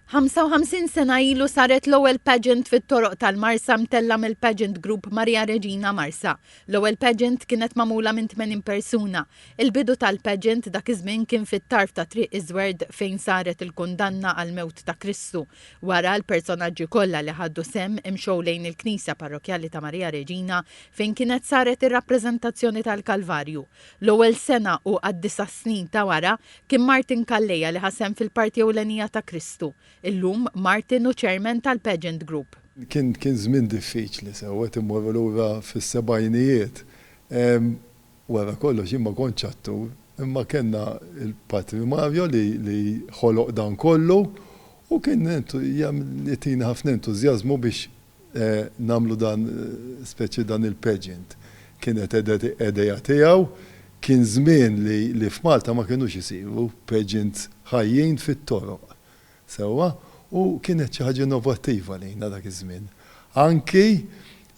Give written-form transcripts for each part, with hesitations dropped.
55 sena ilu saret l-ewwel pageant fit-toroq tal-Marsa mtella mill-Pageant Group Maria Reġina Marsa. L-ewwel pageant kienet magħmula minn 80 persuna. Il-bidu tal-pageant dak iż-żmien kien fit-tarf ta' Triq Iżwerd fejn saret il-kundanna għal mewt ta' Kristu. Wara l-personaġġi kollha li ħaddu semm imxew lejn il-Knisja Parrokjali ta' Maria Reġina fejn kienet saret ir-rappreżentazzjoni tal-Kalvarju. L-ewwel sena u għad-9 snin ta' wara kien Martin Kalleja li ħasem fil-parti ewlenija ta' Kristu. Illum Martin u chairman tal-Pageant Group. Kien żmien diffiċli sewwet immorru lura fis-sebgħinijiet. Wara kollox imma kontx attur, imma kellna il-patrimarju li ħoloq dan kollu u kien jagħtina ħafna entużjażmu biex nagħmlu dan speċi dan il-pageant. Kienet edeja tiegħu, kien żmien li f'Malta ma kinux isiru pageants ħajjin fit-toroq. Sewwa, u kienet xi ħaġa innovattiva lejna dak iż-żmien. Anki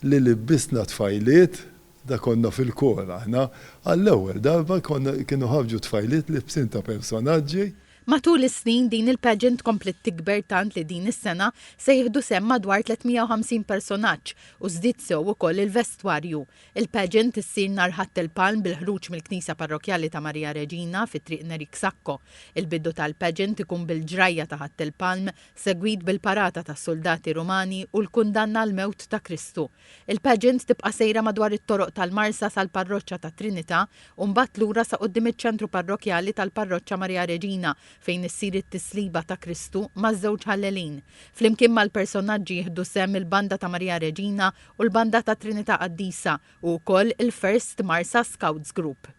li libbisna tfajliet da konna fil-kora aħna għall-ewwel darba kienu ħarġu tfajliet li bsin ta' personaġġi. Matul is-snin din il-pageant komplet tikber tant li din is-sena se jieħdu semm madwar 350 personaġġ u żdied sew ukoll il-vestwarju. Il-pageant issir nhar Ħadd il-Palm bil-ħruġ mill-Knisja Parrokjali ta' Maria Reġina fit-Triq Nerik Sakko. Il-bidu tal-pageant ikun bil-ġrajja ta' Ħadd il-Palm segwit bil-parata tas-soldati Rumani u l-kundanna l-mewt ta' Kristu. Il-pageant tibqa' sejra madwar it-toroq tal-Marsa sal-Parroċċa ta' Trinità u mbagħad lura sa quddiem iċ-ċentru parrokjali tal-Parroċċa Maria Reġina fejn issir it-tisliba ta' Kristu maż-żewġ ħallelin. Flimkien mal-personaġġi jieħdu semm il-banda ta' Maria Reġina u l-banda ta' Trinità Qaddisa u wkoll il-First Marsa Scouts Group.